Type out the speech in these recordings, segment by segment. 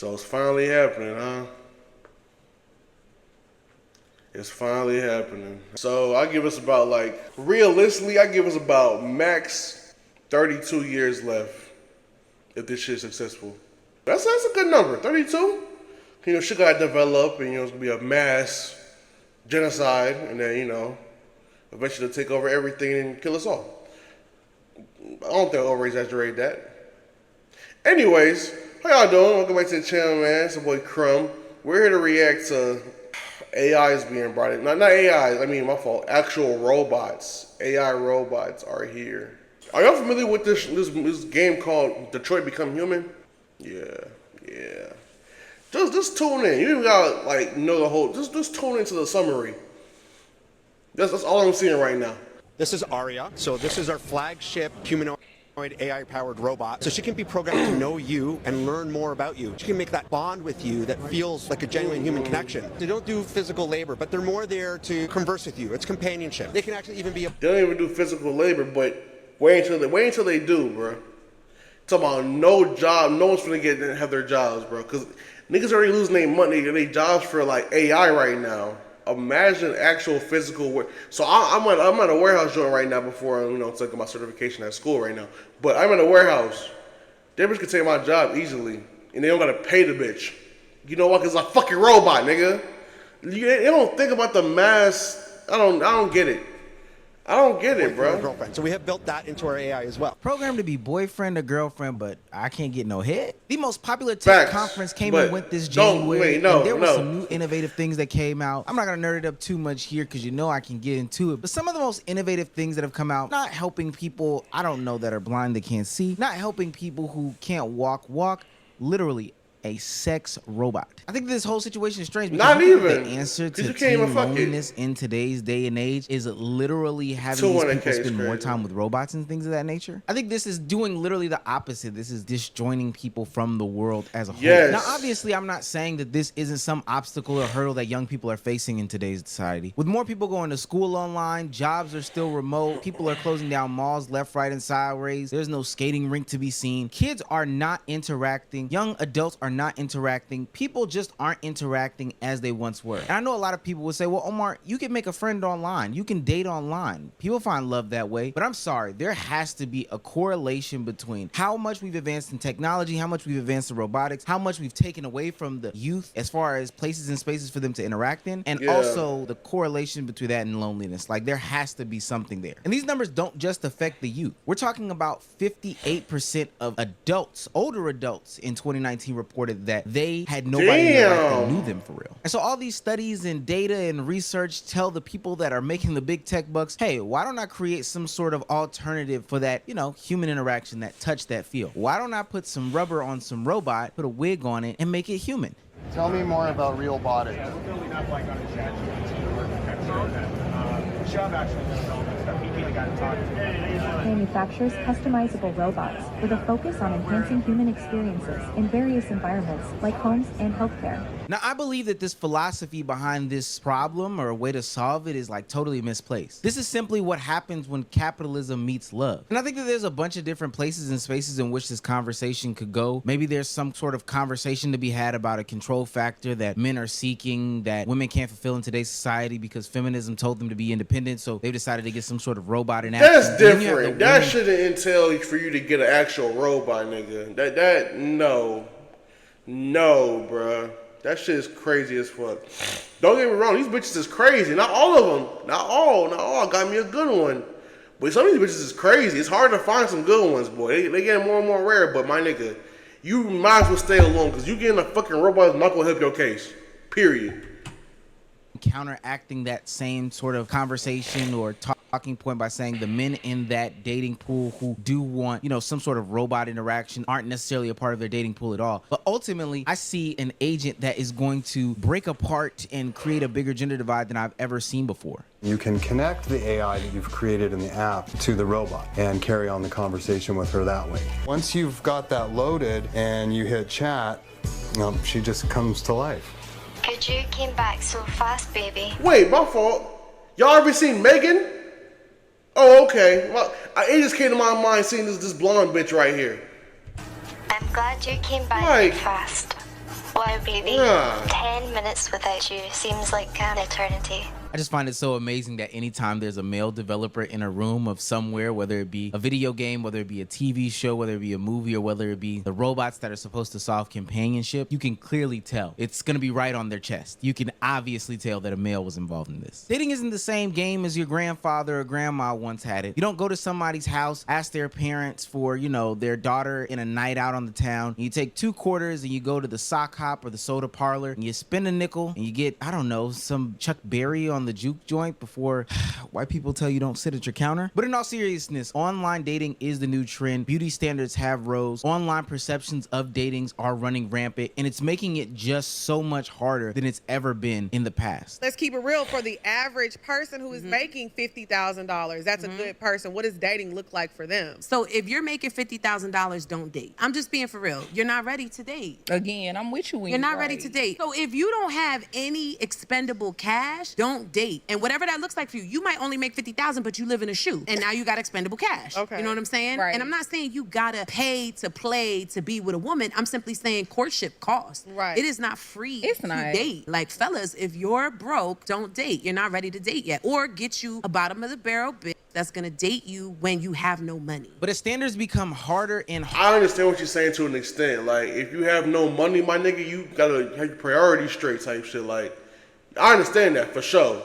So it's finally happening, huh? It's finally happening. So I give us about realistically, I give us about max 32 years left if this shit's successful. That's a good number, 32. Shit gotta develop and it's gonna be a mass genocide and then, eventually take over everything and kill us all. I don't think I over exaggerate that. Anyways, how y'all doing? Welcome back to the channel, man. It's your boy Crumb. We're here to react to AIs being brought in. Not AIs, my fault. Actual robots. AI robots are here. Are y'all familiar with this game called Detroit Become Human? Yeah. Just tune in. You even gotta know the whole. Just tune into the summary. That's all I'm seeing right now. This is Aria. So this is our flagship humanoid AI-powered robot. So she can be programmed to know you and learn more about you. She can make that bond with you that feels like a genuine human connection. They don't do physical labor, but they're more there to converse with you. It's companionship. They can actually even be They don't even do physical labor, but wait until they do, bro. Talking about no job, no one's gonna have their jobs, bro. Cause niggas already losing their money, their jobs for AI right now. Imagine actual physical work. So I'm at a warehouse joint right now before taking my certification at school right now. But I'm in a warehouse. That bitch could take my job easily, and they don't gotta pay the bitch. You know why? Cause it's a fucking robot, nigga. They don't think about the mass. I don't get it. I don't get it, bro. Girlfriend. So we have built that into our AI as well. Programmed to be boyfriend or girlfriend, but I can't get no head. The most popular tech conference came and went this January. And there were some new innovative things that came out. I'm not gonna nerd it up too much here because I can get into it. But some of the most innovative things that have come out, not helping people I don't know that are blind that can't see, not helping people who can't walk, literally a sex robot. I think this whole situation is strange because the answer to teen loneliness in today's day and age is literally having these people spend more time with robots and things of that nature. I think this is doing literally the opposite. This is disjoining people from the world as a whole. Now, obviously, I'm not saying that this isn't some obstacle or hurdle that young people are facing in today's society. With more people going to school online, jobs are still remote, people are closing down malls left, right, and sideways. There's no skating rink to be seen. Kids are not interacting. Young adults are not interacting. People just aren't interacting as they once were. And I know a lot of people will say, well, Omar, you can make a friend online. You can date online. People find love that way. But I'm sorry, there has to be a correlation between how much we've advanced in technology, how much we've advanced in robotics, how much we've taken away from the youth as far as places and spaces for them to interact in, and also the correlation between that and loneliness. There has to be something there. And these numbers don't just affect the youth. We're talking about 58% of adults, older adults in 2019 reported that they had nobody in their life that knew them for real. And so all these studies and data and research tell the people that are making the big tech bucks, hey, why don't I create some sort of alternative for that, human interaction, that touch, that feel? Why don't I put some rubber on some robot, put a wig on it, and make it human? Tell me more about Realbotix. Manufactures customizable robots with a focus on enhancing human experiences in various environments like homes and healthcare. Now, I believe that this philosophy behind this problem or a way to solve it is totally misplaced. This is simply what happens when capitalism meets love. And I think that there's a bunch of different places and spaces in which this conversation could go. Maybe there's some sort of conversation to be had about a control factor that men are seeking that women can't fulfill in today's society because feminism told them to be independent, so they've decided to get some sort of robot in action. That's different. That shouldn't entail for you to get an actual robot, nigga. No, bruh. That shit is crazy as fuck. Don't get me wrong, these bitches is crazy. Not all of them. Not all got me a good one. But some of these bitches is crazy. It's hard to find some good ones, boy. They getting more and more rare, but my nigga, you might as well stay alone because you getting a fucking robot is not gonna help your case. Period. Counteracting that same sort of conversation or talking point by saying the men in that dating pool who do want, some sort of robot interaction aren't necessarily a part of their dating pool at all. But ultimately, I see an agent that is going to break apart and create a bigger gender divide than I've ever seen before. You can connect the AI that you've created in the app to the robot and carry on the conversation with her that way. Once you've got that loaded and you hit chat, she just comes to life. Good, you came back so fast, baby. Wait, my fault. Y'all ever seen Megan? Oh, okay. Well, it just came to my mind seeing this blonde bitch right here. I'm glad you came back fast. Wow, baby. 10 minutes without you seems like an eternity. I just find it so amazing that anytime there's a male developer in a room of somewhere, whether it be a video game, whether it be a TV show, whether it be a movie, or whether it be the robots that are supposed to solve companionship, you can clearly tell. It's going to be right on their chest. You can obviously tell that a male was involved in this. Dating isn't the same game as your grandfather or grandma once had it. You don't go to somebody's house, ask their parents for, you know, their daughter in a night out on the town. You take 2 quarters and you go to the sock hop or the soda parlor and you spend a nickel and you get, I don't know, some Chuck Berry on the juke joint before white people tell you don't sit at your counter. But in all seriousness, online dating is the new trend. Beauty standards have rose. Online perceptions of datings are running rampant, and it's making it just so much harder than it's ever been in the past. Let's keep it real. For the average person who is making $50,000, that's a good person. What does dating look like for them? So if you're making $50,000, don't date. I'm just being for real. You're not ready to date. Again, I'm with you when you're not ready to date. So if you don't have any expendable cash, don't date. And whatever that looks like for you, you might only make $50,000, but you live in a shoe, and now you got expendable cash. Okay. You know what I'm saying? Right. And I'm not saying you gotta pay to play to be with a woman. I'm simply saying courtship costs. Right. It is not free It's to not. date. Like, fellas, if you're broke, don't date. You're not ready to date yet. Or get you a bottom of the barrel bitch that's gonna date you when you have no money. But as standards become harder and harder, I understand what you're saying to an extent. Like, if you have no money, my nigga, you gotta have your priorities straight type shit. Like, I understand that for sure.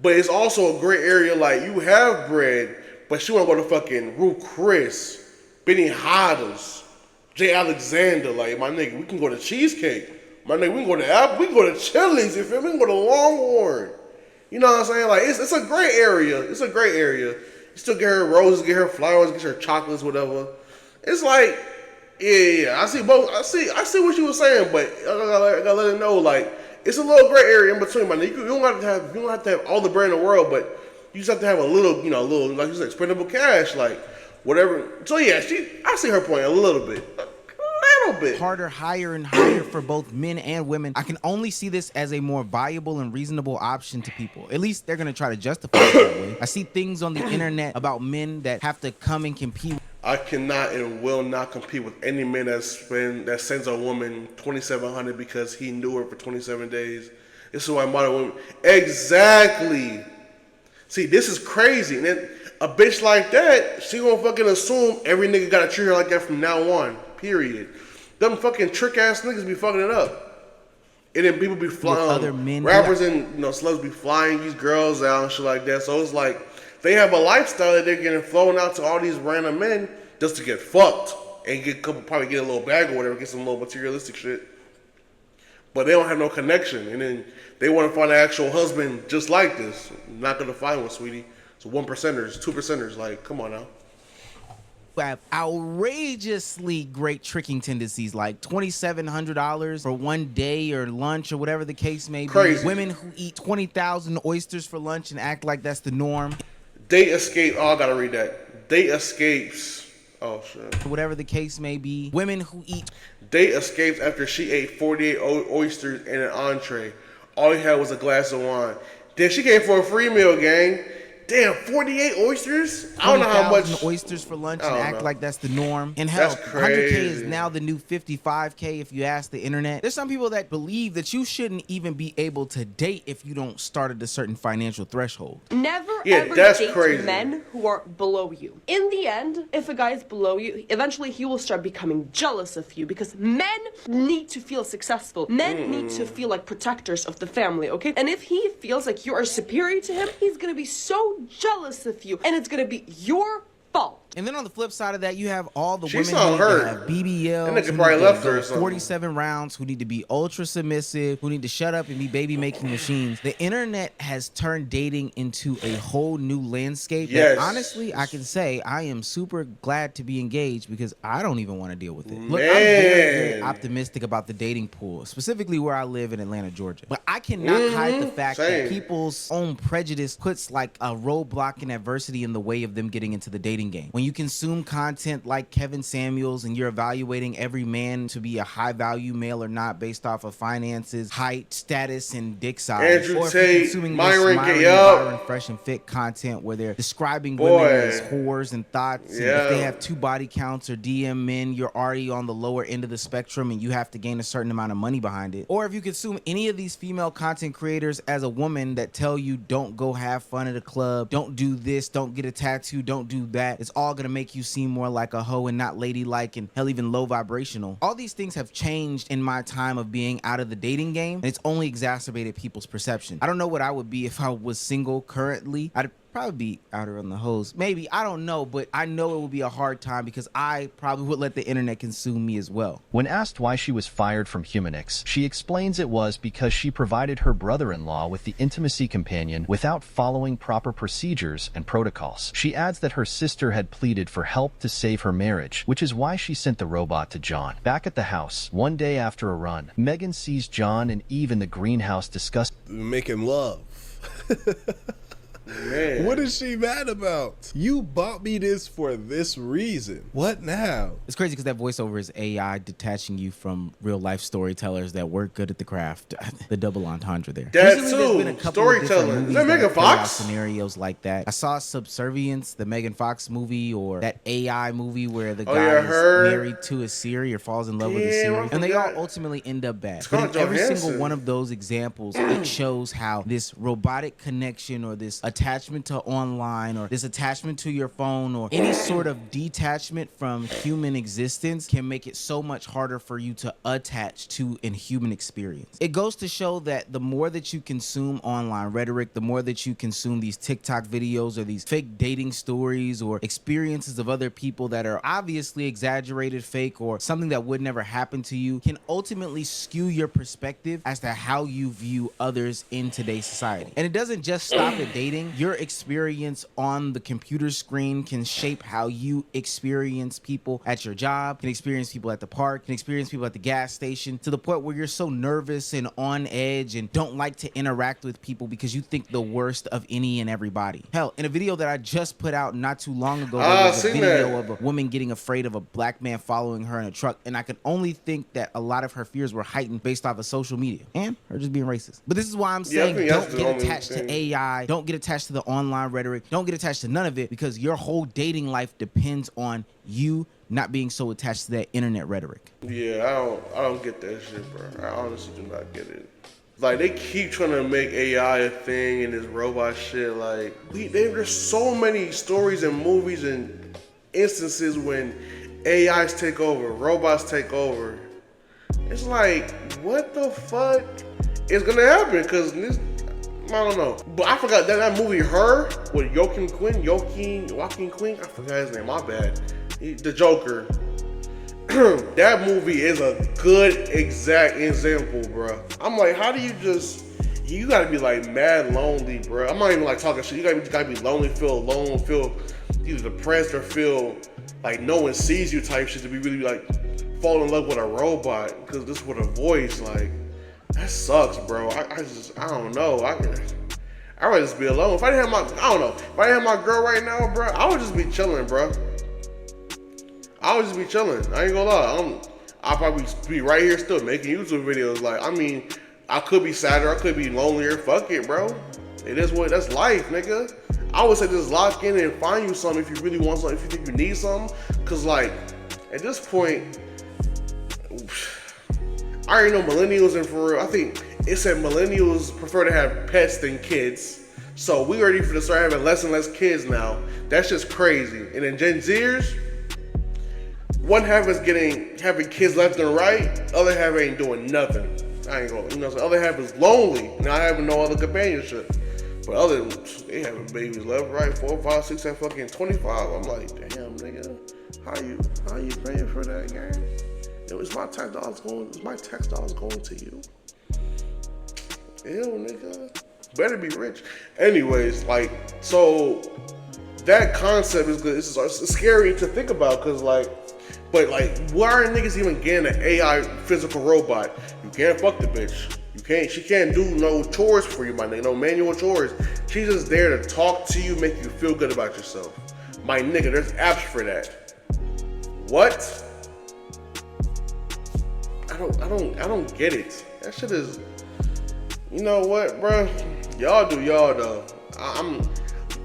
But it's also a gray area. Like, you have bread, but you wanna go to fucking Ruth Chris, Benny Hodges, Jay Alexander. Like, my nigga, we can go to Cheesecake. My nigga, we can go to Apple, we can go to Chili's, you feel me? We can go to Longhorn. You know what I'm saying? Like, it's a gray area. It's a gray area. You still get her roses, get her flowers, get her chocolates, whatever. It's like, yeah. I see both. I see what you were saying, but I gotta let it know, like, it's a little gray area in between, man. You don't have to have all the bread in the world, but you just have to have a little, like you said, expendable cash, like whatever. So yeah, I see her point a little bit. Harder, higher, and higher for both men and women. I can only see this as a more viable and reasonable option to people. At least they're gonna try to justify it that way. I see things on the internet about men that have to come and compete. I cannot and will not compete with any man that sends a woman $2,700 because he knew her for 27 days. This is why modern women. Exactly. See, this is crazy. And then a bitch like that, she gonna fucking assume every nigga gotta treat her like that from now on. Period. Them fucking trick ass niggas be fucking it up. And then people be flying. Other men, rappers and celebs be flying these girls out and shit like that. So it's like they have a lifestyle that they're getting flown out to all these random men just to get fucked and probably get a little bag or whatever, get some little materialistic shit. But they don't have no connection. And then they want to find an actual husband just like this. Not gonna find one, sweetie. So 1%ers, 2%ers, like, come on now. Have outrageously great tricking tendencies, like $2,700 for one day or lunch or whatever the case may be. Crazy. Women who eat 20,000 oysters for lunch and act like that's the norm. Date escape. Oh, I gotta read that. Date escapes. Oh shit. Whatever the case may be. Women who eat. Date escapes after she ate 48 oysters and an entree. All he had was a glass of wine. Then she came for a free meal, gang. Damn, 48 oysters? I don't know how much. Oysters for lunch and act like that's the norm. And hell, 100K is now the new 55K if you ask the internet. There's some people that believe that you shouldn't even be able to date if you don't start at a certain financial threshold. Never ever date men who are below you. In the end, if a guy is below you, eventually he will start becoming jealous of you because men need to feel successful. Men need to feel like protectors of the family, okay? And if he feels like you are superior to him, he's gonna be so jealous of you, and it's gonna be your fault. And then on the flip side of that, you have all the She's women who on need her. to have BBLs, That nigga who probably need left to her or go something. 47 rounds, who need to be ultra submissive, who need to shut up and be baby making machines. The internet has turned dating into a whole new landscape. Yes. That honestly, I can say I am super glad to be engaged because I don't even want to deal with it. Look, I'm very, very optimistic about the dating pool, specifically where I live in Atlanta, Georgia. But I cannot hide the fact that people's own prejudice puts like a roadblock and adversity in the way of them getting into the dating game. When When you consume content like Kevin Samuels and you're evaluating every man to be a high value male or not based off of finances, height, status, and dick size. Andrew or if Tate, you're consuming Myron Myron Byron, Fresh and Fit content where they're describing women as whores and thoughts. And if they have 2 body counts or DM men, you're already on the lower end of the spectrum and you have to gain a certain amount of money behind it. Or if you consume any of these female content creators as a woman that tell you don't go have fun at a club, don't do this, don't get a tattoo, don't do that, it's all gonna make you seem more like a hoe and not ladylike and hell even low vibrational. All these things have changed in my time of being out of the dating game, and it's only exacerbated people's perception. I don't know what I would be if I was single currently. I'd probably be outer on the hoes. Maybe, I don't know, but I know it would be a hard time because I probably would let the internet consume me as well. When asked why she was fired from Humanix, she explains it was because she provided her brother-in-law with the intimacy companion without following proper procedures and protocols. She adds that her sister had pleaded for help to save her marriage, which is why she sent the robot to John. Back at the house, one day after a run, Megan sees John and Eve in the greenhouse discussing making love. Man. What is she mad about? You bought me this for this reason. What now? It's crazy because that voiceover is AI detaching you from real life storytellers that work good at the craft. The double entendre there. That Recently, too. there's been a couple Storytelling. of Is that Megan that play out Fox? scenarios like that. I saw Subservience, the Megan Fox movie, or that AI movie where the guy is married to a Siri or falls in love with a Siri, and they all ultimately end up bad. But in every single one of those examples, it shows how this robotic connection or this attachment to online or this attachment to your phone or any sort of detachment from human existence can make it so much harder for you to attach to a human experience. It goes to show that the more that you consume online rhetoric, the more that you consume these TikTok videos or these fake dating stories or experiences of other people that are obviously exaggerated, fake, or something that would never happen to you, can ultimately skew your perspective as to how you view others in today's society. And it doesn't just stop at dating. Your experience on the computer screen can shape how you experience people at your job, can experience people at the park, can experience people at the gas station, to the point where you're so nervous and on edge and don't like to interact with people because you think the worst of any and everybody. Hell, in a video that I just put out not too long ago, there was a video of a woman getting afraid of a black man following her in a truck, and I can only think that a lot of her fears were heightened based off of social media and her just being racist. But this is why I'm saying don't get attached to AI, don't get attached to the online rhetoric, don't get attached to none of it, because your whole dating life depends on you not being so attached to that internet rhetoric. Yeah, I don't get that shit, bro. I honestly do not get it. Like, they keep trying to make AI a thing and this robot shit. Like, there's so many stories and movies and instances when AIs take over, robots take over. It's like, what the fuck is gonna happen? Because this, I don't know. But I forgot that movie, Her, with Joaquin Quinn, I forgot his name, my bad. The Joker. That movie is a good exact example, bro. I'm like, how do you gotta be like mad lonely, bro. I'm not even like talking shit. You gotta be lonely, feel alone, feel either depressed or feel like no one sees you type shit to be really like fall in love with a robot because this with a voice. Like, that sucks, bro. I don't know. I'd rather just be alone. If I didn't have my girl right now, bro, I would just be chilling, bro. I would just be chilling. I ain't gonna lie. I'll probably be right here still making YouTube videos. Like, I mean, I could be sadder, I could be lonelier. Fuck it, bro. It is what, that's life, nigga. I would say just lock in and find you something if you really want something, if you think you need something. Cause like, at this point, I already know millennials, and for real, I think it said millennials prefer to have pets than kids. So we already finna start having less and less kids now. That's just crazy. And then Gen Zers, one half is having kids left and right, other half ain't doing nothing. I ain't gonna, the other half is lonely, not having no other companionship. But they having babies left, right, 4, 5, 6, and fucking 25. I'm like, damn, nigga, how you paying for that, gang? Is my tax dollars going to you? Ew, nigga. Better be rich. Anyways, like, so that concept is good. It's scary to think about, cause like, but like, why are niggas even getting an AI physical robot? You can't fuck the bitch. She can't do no chores for you, my nigga, no manual chores. She's just there to talk to you, make you feel good about yourself. My nigga, there's apps for that. What? I don't get it. That shit is, you know what, bro? Y'all do y'all though. I'm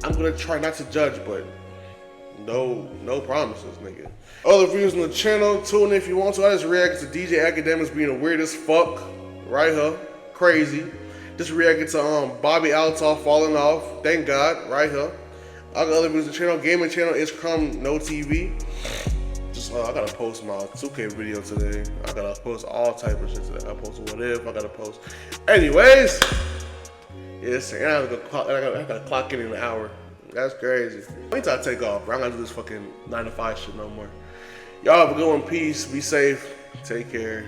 gonna try not to judge, but no promises, nigga. Other views on the channel, tune in if you want to. I just reacted to DJ Akademiks being a weird as fuck, right here, crazy. Just reacted to Bobby Althoff falling off, thank God, right here. I got other views on the channel, gaming channel, it's Crumb No TV. Just I gotta post my 2K video today. I gotta post all type of shit today. I gotta post what if, I gotta post. Anyways, yes, and I gotta clock in an hour. That's crazy. Wait till I take off, bro. I'm gonna do this fucking 9 to 5 shit no more. Y'all have a good one. Peace. Be safe. Take care.